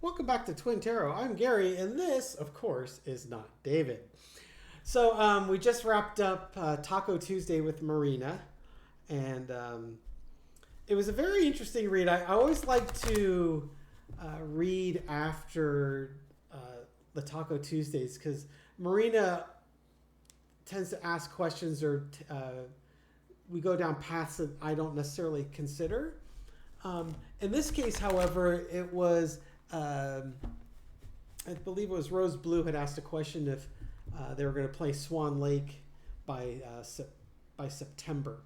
Welcome back to Twin Tarot. I'm Gary, and this, of course, is not David. So we just wrapped up Taco Tuesday with Marina, and it was a very interesting read. I always like to read after the Taco Tuesdays because Marina tends to ask questions or we go down paths that I don't necessarily consider. In this case, however, it was... I believe it was Rose Blue had asked a question if they were going to play Swan Lake by September.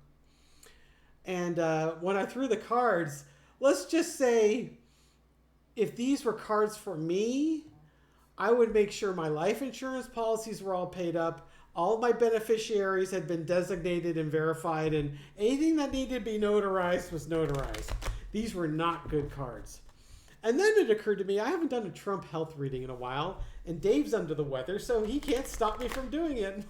And when I threw the cards, let's just say if these were cards for me, I would make sure my life insurance policies were all paid up. All of my beneficiaries had been designated and verified, and anything that needed to be notarized was notarized. These were not good cards. And then it occurred to me, I haven't done a Trump health reading in a while, and Dave's under the weather, so he can't stop me from doing it.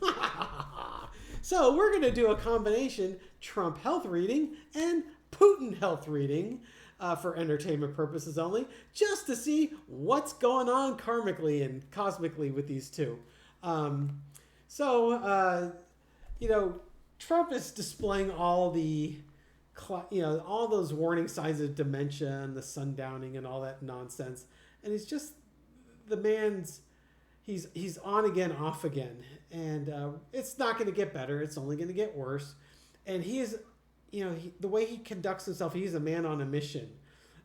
So we're going to do a combination Trump health reading and Putin health reading for entertainment purposes only, just to see what's going on karmically and cosmically with these two. Trump is displaying all the... all those warning signs of dementia and the sundowning and all that nonsense. And he's just, the man's, he's on again, off again. And it's not going to get better. It's only going to get worse. And he is, the way he conducts himself, he's a man on a mission.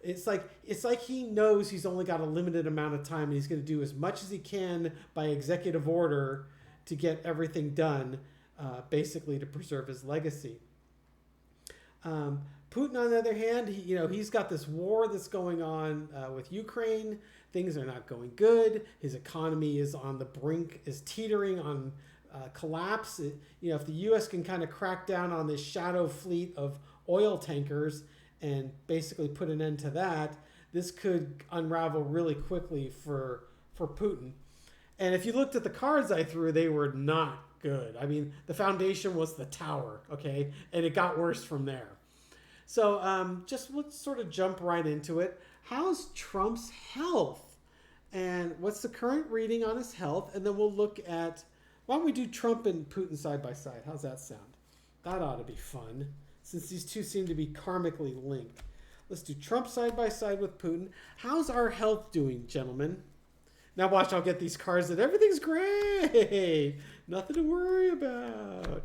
It's like he knows he's only got a limited amount of time and he's going to do as much as he can by executive order to get everything done, basically to preserve his legacy. Putin, on the other hand, he's got this war that's going on with Ukraine. Things are not going good. His economy is on the brink, is teetering on collapse. If the U.S. can kind of crack down on this shadow fleet of oil tankers and basically put an end to that, this could unravel really quickly for Putin. And if you looked at the cards I threw, they were not good. I mean, the foundation was the tower, okay? And it got worse from there. So just let's sort of jump right into it. How's Trump's health? And what's the current reading on his health? And then we'll look at, why don't we do Trump and Putin side by side? How's that sound? That ought to be fun, since these two seem to be karmically linked. Let's do Trump side by side with Putin. How's our health doing, gentlemen? Now watch, I'll get these cards that everything's great. Nothing to worry about.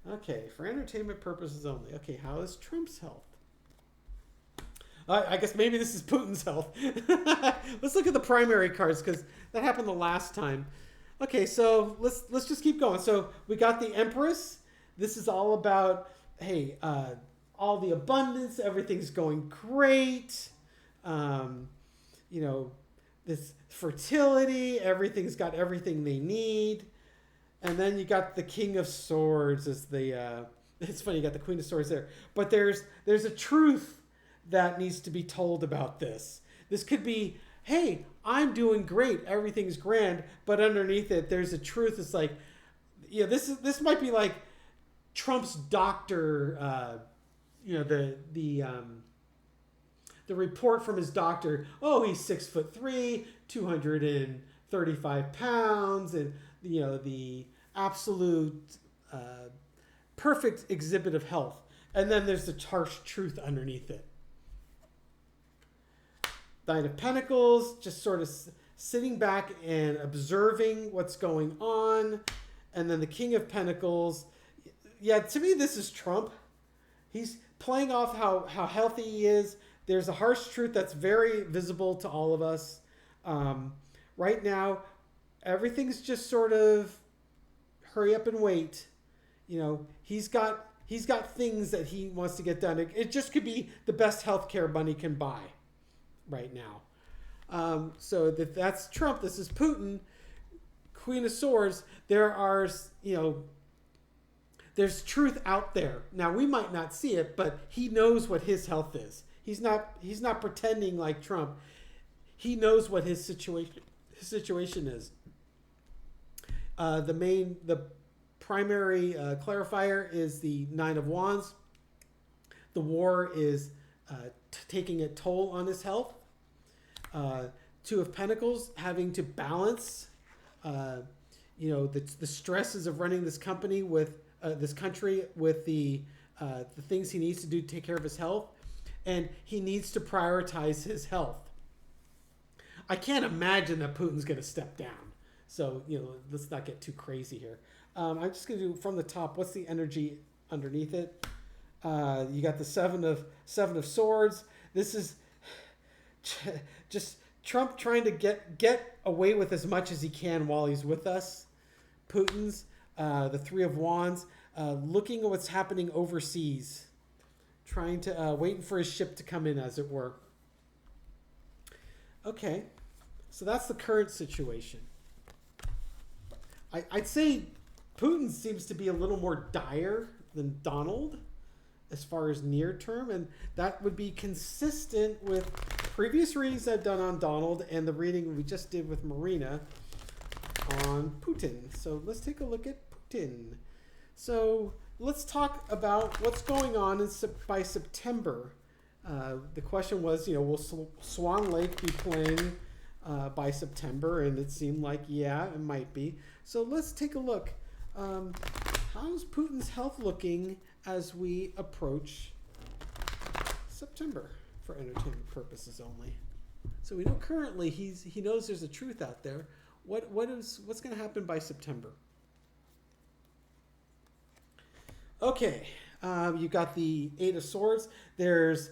Okay, for entertainment purposes only. Okay, how is Trump's health? I guess maybe this is Putin's health. Let's look at the primary cards because that happened the last time. Okay, so let's just keep going. So we got the Empress. This is all about, hey, all the abundance. Everything's going great. This fertility. Everything's got everything they need. And then you got the King of Swords as the, it's funny, you got the Queen of Swords there. But there's a truth that needs to be told about this. This could be, hey, I'm doing great, everything's grand, but underneath it, there's a truth. It's like, this might be like Trump's doctor, the report from his doctor. Oh, he's 6'3", 235 pounds, and the absolute perfect exhibit of health. And then there's the harsh truth underneath it. Nine of Pentacles, just sort of sitting back and observing what's going on. And then the King of Pentacles. Yeah, to me, this is Trump. He's playing off how healthy he is. There's a harsh truth that's very visible to all of us. Right now, everything's just sort of hurry up and wait. He's got things that he wants to get done. It just could be the best healthcare money can buy right now. So that's Trump. This is Putin. Queen of Swords. There's truth out there. Now we might not see it, but he knows what his health is. He's not pretending like Trump. He knows what his situation is. The primary clarifier is the Nine of Wands. The war is taking a toll on his health. Two of Pentacles, having to balance, the stresses of running this company with this country with the things he needs to do to take care of his health, and he needs to prioritize his health. I can't imagine that Putin's going to step down. So, let's not get too crazy here. I'm just going to do from the top. What's the energy underneath it? You got the seven of swords. This is just Trump trying to get away with as much as he can while he's with us. Putin's the three of wands, looking at what's happening overseas, trying to waiting for his ship to come in, as it were. Okay, so that's the current situation. I'd say Putin seems to be a little more dire than Donald as far as near term, and that would be consistent with previous readings I've done on Donald and the reading we just did with Marina on Putin. So let's take a look at Putin. So let's talk about what's going on by September. The question was, will Swan Lake be playing by September? And it seemed like, yeah, it might be. So let's take a look. How's Putin's health looking as we approach September for entertainment purposes only? So we know currently he knows there's a truth out there. What's going to happen by September? Okay, you've got the Eight of Swords. There's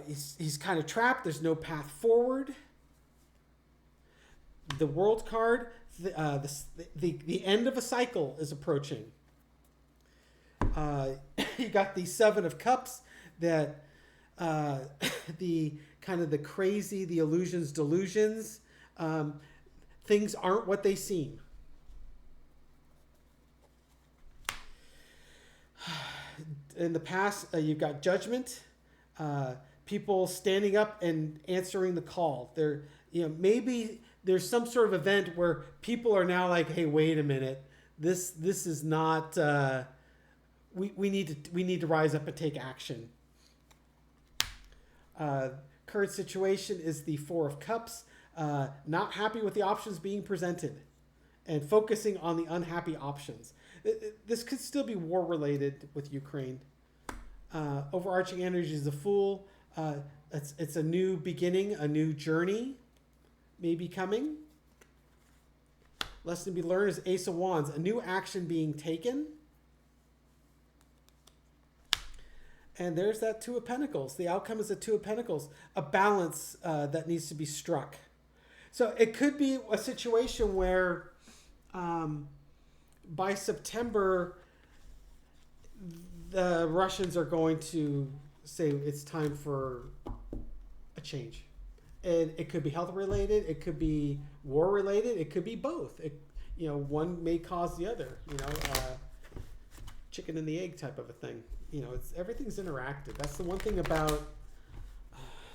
he's kind of trapped. There's no path forward. The World card. The end of a cycle is approaching. You got the Seven of Cups, that the kind of the crazy, the illusions, delusions. Things aren't what they seem. In the past, you've got Judgment. People standing up and answering the call. Maybe there's some sort of event where people are now like, hey, wait a minute, this is not. We need to rise up and take action. Current situation is the Four of Cups. Not happy with the options being presented, and focusing on the unhappy options. This could still be war related with Ukraine. Overarching energy is the Fool. It's a new beginning, a new journey may be coming. Lesson to be learned is Ace of Wands, a new action being taken. And there's that Two of Pentacles. The outcome is a Two of Pentacles, a balance that needs to be struck. So it could be a situation where by September, the Russians are going to say it's time for a change. And it could be health related, it could be war related, it could be both. One may cause the other, chicken and the egg type of a thing. Everything's interactive. That's the one thing about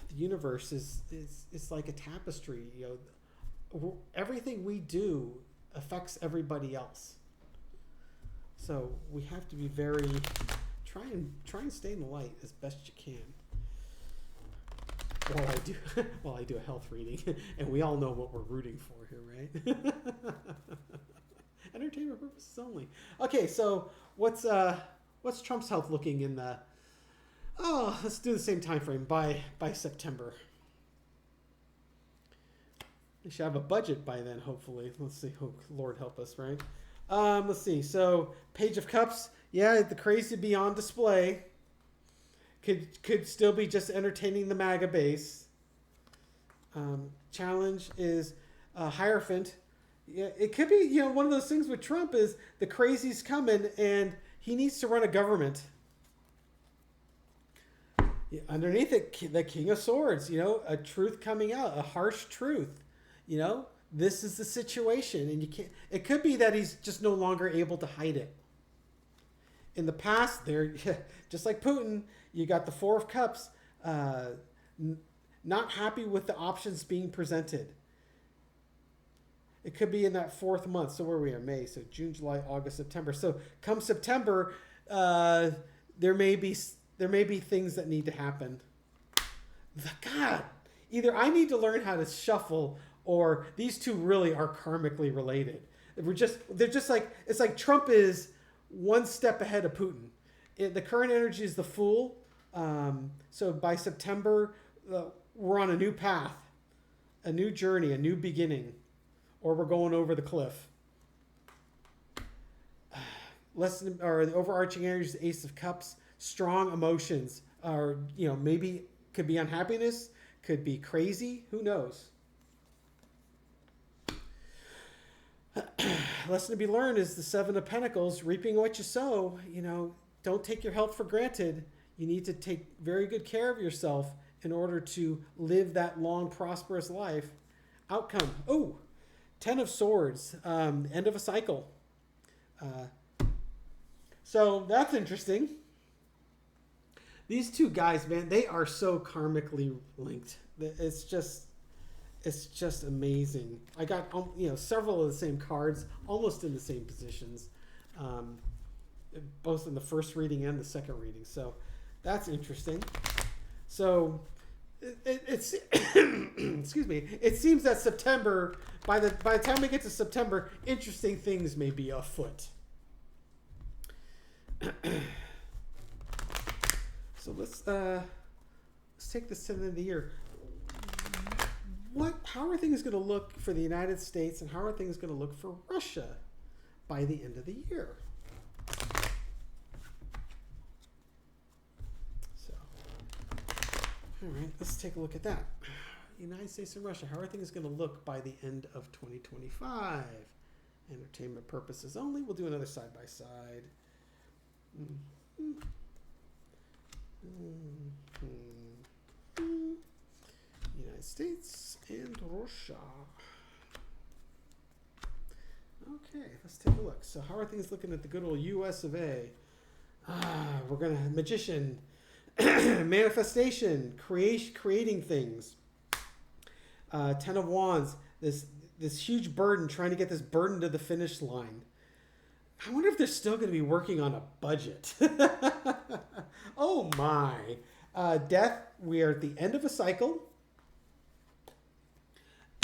the universe is it's like a tapestry. Everything we do affects everybody else. So we have to be very try and stay in the light as best you can. While I do a health reading, and we all know what we're rooting for here, right? Entertainment purposes only. Okay, so what's Trump's health looking in the? Oh, let's do the same time frame by September. We should have a budget by then, hopefully. Let's see. Oh, Lord help us, right? Let's see. So, Page of Cups. Yeah, the crazy be on display. Could still be just entertaining the MAGA base. Challenge is Hierophant. Yeah, it could be, one of those things with Trump is the crazy's coming and he needs to run a government. Yeah, underneath it, the King of Swords, a truth coming out, a harsh truth. This is the situation, and you can't. It could be that he's just no longer able to hide it. In the past, just like Putin, you got the Four of Cups, not happy with the options being presented. It could be in that fourth month. So where are we in May? So June, July, August, September. So come September, there may be things that need to happen. God, either I need to learn how to shuffle, or these two really are karmically related. They're just like, it's like Trump is one step ahead of Putin. The current energy is the Fool. So by September, we're on a new path, a new journey, a new beginning, or we're going over the cliff. Or the overarching energy is the Ace of Cups. Strong emotions, or maybe could be unhappiness, could be crazy. Who knows? Lesson to be learned is the Seven of Pentacles, reaping what you sow. Don't take your health for granted. You need to take very good care of yourself in order to live that long, prosperous life. Outcome. Oh, Ten of Swords, end of a cycle. So that's interesting. These two guys, man, they are so karmically linked. It's just amazing. I got several of the same cards, almost in the same positions, both in the first reading and the second reading. So that's interesting. So it's excuse me. It seems that September, by the time we get to September, interesting things may be afoot. So let's take this to the end of the year. How are things going to look for the United States, and how are things going to look for Russia by the end of the year? So, all right, let's take a look at that. United States and Russia, how are things going to look by the end of 2025? Entertainment purposes only. We'll do another side by side. United States and Russia. Okay, let's take a look. So how are things looking at the good old US of A? We're going to Magician, manifestation, creating things. Ten of Wands, this huge burden, trying to get this burden to the finish line. I wonder if they're still going to be working on a budget. Oh my. Death, we are at the end of a cycle.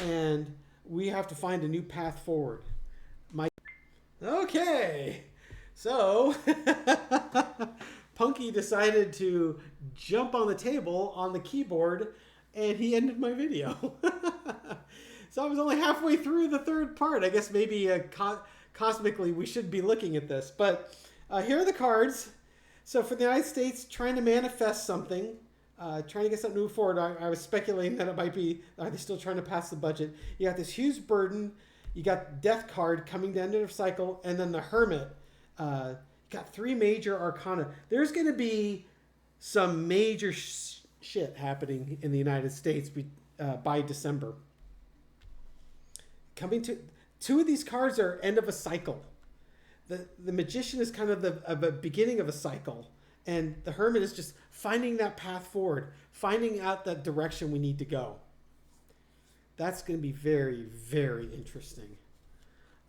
And we have to find a new path forward. Okay. So, Punky decided to jump on the table on the keyboard, and he ended my video. So I was only halfway through the third part. I guess maybe cosmically we should be looking at this. But here are the cards. So for the United States, trying to manifest something, trying to get something to move forward. I was speculating that it might be, are they still trying to pass the budget? You got this huge burden. You got Death card coming to the end of the cycle. And then the Hermit. You got three major arcana. There's going to be some major shit happening in the United States by December. Coming to... Two of these cards are end of a cycle. The Magician is kind of the beginning of a cycle. And the Hermit is just finding that path forward. Finding out that direction we need to go. That's going to be very, very interesting.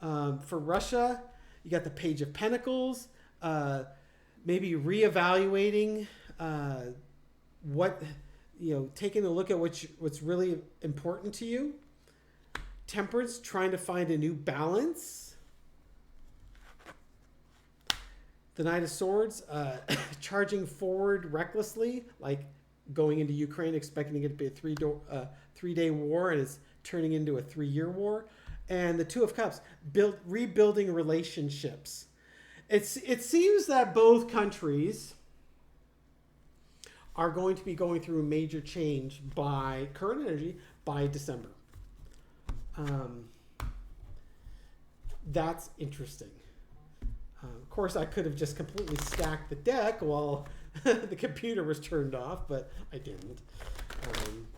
For Russia, you got the Page of Pentacles. Maybe reevaluating taking a look at what's really important to you. Temperance, trying to find a new balance. The Knight of Swords, charging forward recklessly, like going into Ukraine, expecting it to be a 3-day war, and it's turning into a 3-year war. And the Two of Cups, rebuilding relationships. It seems that both countries are going to be going through a major change by current energy by December. That's interesting. Of course, I could have just completely stacked the deck while the computer was turned off, but I didn't.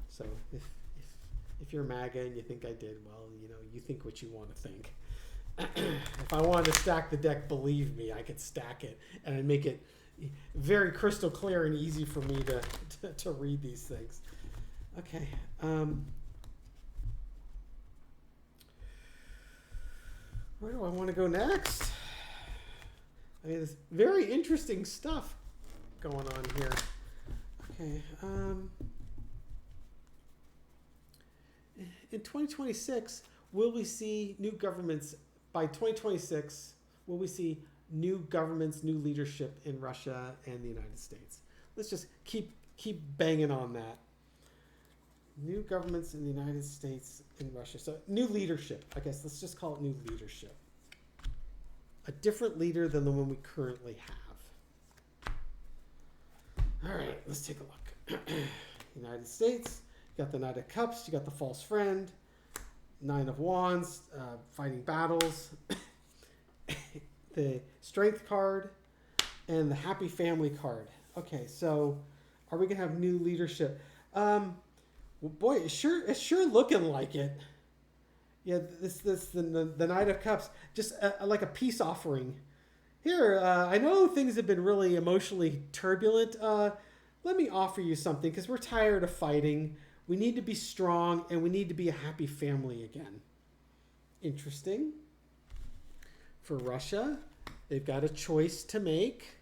So if you're MAGA and you think I did, well, you think what you want to think. If I wanted to stack the deck, believe me, I could stack it and I'd make it very crystal clear and easy for me to read these things. Okay. Where do I want to go next? I mean, there's very interesting stuff going on here. Okay. in 2026, will we see new governments by 2026? Will we see new governments, new leadership in Russia and the United States? Let's just keep banging on that. New governments in the United States and Russia. So new leadership. I guess let's just call it new leadership. A different leader than the one we currently have. All right, let's take a look. United States. You got the Knight of Cups. You got the False Friend. Nine of Wands. Fighting battles. The Strength card. And the Happy Family card. Okay, so are we gonna have new leadership? Well, boy, it's sure looking like it. Yeah, the Knight of Cups, just like a peace offering. Here, I know things have been really emotionally turbulent. Let me offer you something because we're tired of fighting. We need to be strong and we need to be a happy family again. Interesting. For Russia, they've got a choice to make.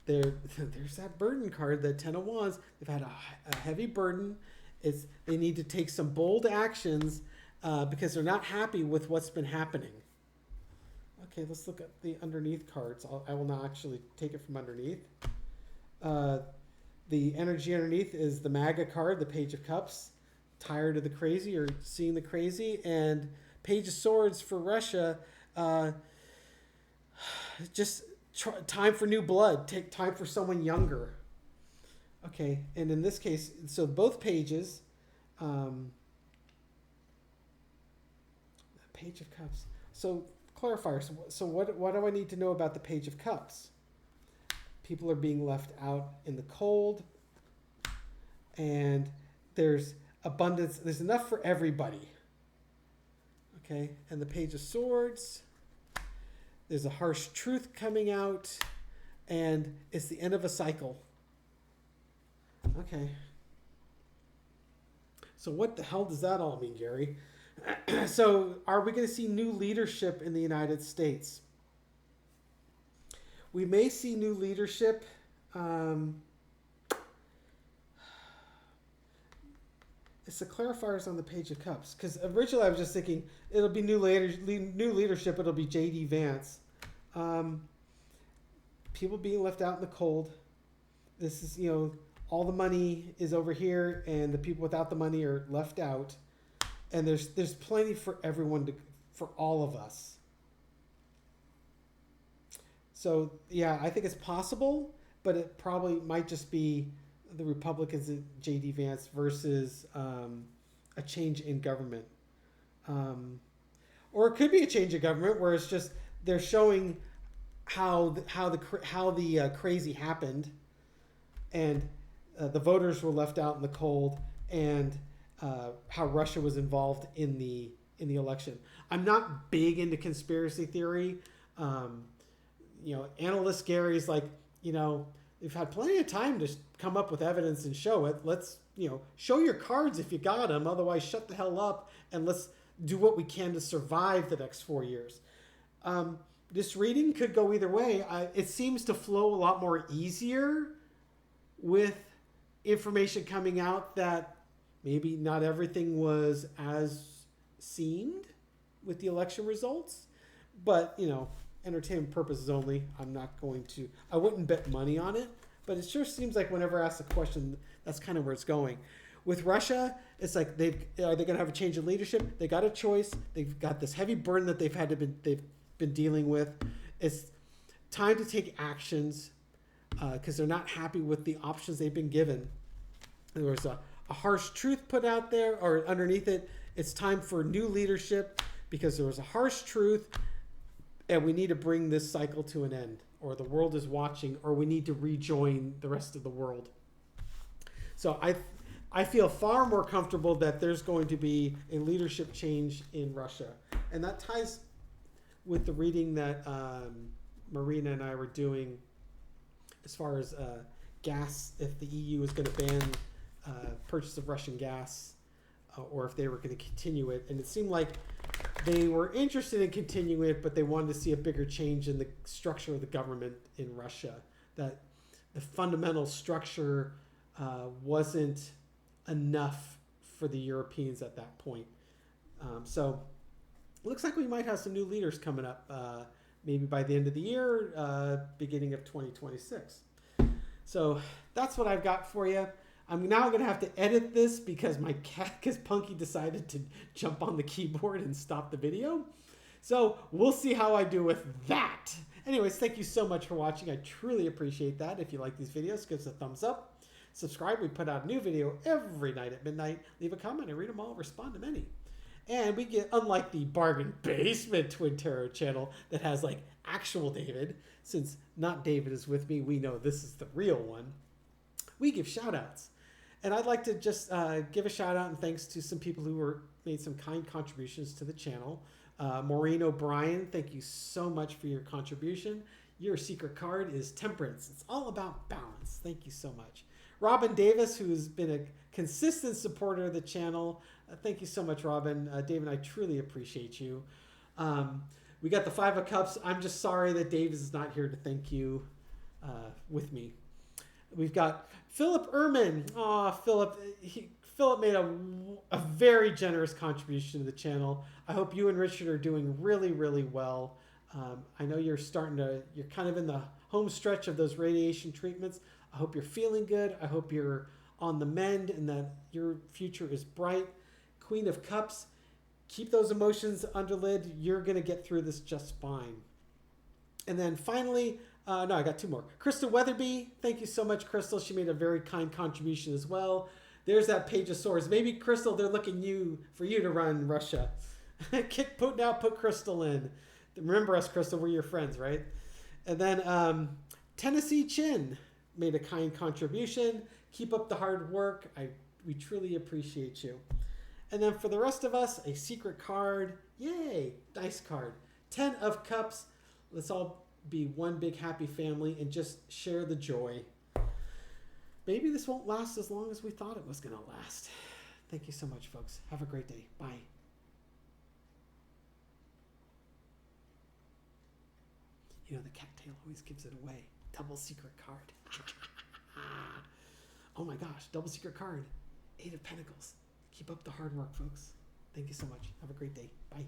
There's that burden card, the Ten of Wands. They've had a heavy burden. They need to take some bold actions because they're not happy with what's been happening. Okay, let's look at the underneath cards. I will not actually take it from underneath. The energy underneath is the MAGA card, the Page of Cups. Tired of the crazy or seeing the crazy. And Page of Swords for Russia. Time for new blood. Take time for someone younger. Okay, and in this case, so both pages, Page of Cups. So clarifier. So what do I need to know about the Page of Cups? People are being left out in the cold, and there's abundance. There's enough for everybody. Okay, and the Page of Swords. There's a harsh truth coming out, and it's the end of a cycle. Okay. So what the hell does that all mean, Gary? So are we going to see new leadership in the United States? We may see new leadership. It's the clarifiers on the Page of Cups. Because originally I was just thinking it'll be new leadership. It'll be J.D. Vance. People being left out in the cold. This is, all the money is over here and the people without the money are left out. And there's plenty for everyone, for all of us. So, yeah, I think it's possible, but it probably might just be the Republicans and J.D. Vance versus a change in government. Or it could be a change in government where it's just they're showing how the crazy happened, and the voters were left out in the cold, and how Russia was involved in the election. I'm not big into conspiracy theory. Analyst Gary's like, they've had plenty of time to come up with evidence and show it. Let's, show your cards if you got them. Otherwise, shut the hell up and let's do what we can to survive the next 4 years. This reading could go either way. It seems to flow a lot more easier with information coming out that maybe not everything was as seemed with the election results. But, entertainment purposes only. I wouldn't bet money on it, but it sure seems like whenever I ask the question, that's kind of where it's going. With Russia, it's like are they going to have a change in leadership? They got a choice. They've got this heavy burden that they've been dealing with. It's time to take actions because they're not happy with the options they've been given. There was a harsh truth put out there, or underneath it, it's time for new leadership because there was a harsh truth. And we need to bring this cycle to an end, or the world is watching, or we need to rejoin the rest of the world. So I feel far more comfortable that there's going to be a leadership change in Russia. And that ties with the reading that Marina and I were doing as far as gas, if the EU is going to ban purchase of Russian gas, or if they were going to continue it. And it seemed like they were interested in continuing it, but they wanted to see a bigger change in the structure of the government in Russia. That the fundamental structure wasn't enough for the Europeans at that point. So it looks like we might have some new leaders coming up, maybe by the end of the year, beginning of 2026. So that's what I've got for you. I'm now going to have to edit this because my cat, because Punky decided to jump on the keyboard and stop the video. So we'll see how I do with that. Anyways, thank you so much for watching. I truly appreciate that. If you like these videos, give us a thumbs up. Subscribe. We put out a new video every night at midnight. Leave a comment. I read them all, respond to many. And we get, unlike the Bargain Basement Twin Tarot channel that has like actual David, since not David is with me, we know this is the real one. We give shout outs. And I'd like to just give a shout out and thanks to some people who made some kind contributions to the channel. Maureen O'Brien, thank you so much for your contribution. Your secret card is Temperance. It's all about balance. Thank you so much. Robin Davis, who's been a consistent supporter of the channel. Thank you so much, Robin. David, I truly appreciate you. We got the Five of Cups. I'm just sorry that Dave is not here to thank you with me. We've got Philip Ehrman. Philip made a very generous contribution to the channel. I hope you and Richard are doing really, really well. I know you're kind of in the home stretch of those radiation treatments. I hope you're feeling good. I hope you're on the mend and that your future is bright. Queen of Cups, keep those emotions under lid. You're going to get through this just fine. And then finally, no, I got two more. Crystal Weatherby, thank you so much, Crystal. She made a very kind contribution as well. There's that Page of Swords. Maybe, Crystal, they're looking for you to run Russia. Kick Putin out, put Crystal in. Remember us, Crystal, we're your friends, right? And then Tennessee Chin made a kind contribution. Keep up the hard work. We truly appreciate you. And then for the rest of us, a secret card. Yay, nice card. 10 of Cups. Let's all be one big happy family and just share the joy. Maybe this won't last as long as we thought it was going to last. Thank you so much, folks. Have a great day. Bye. You know, the cattail always gives it away. Double secret card. Oh my gosh, double secret card. 8 of Pentacles. Keep up the hard work, folks. Thank you so much. Have a great day. Bye.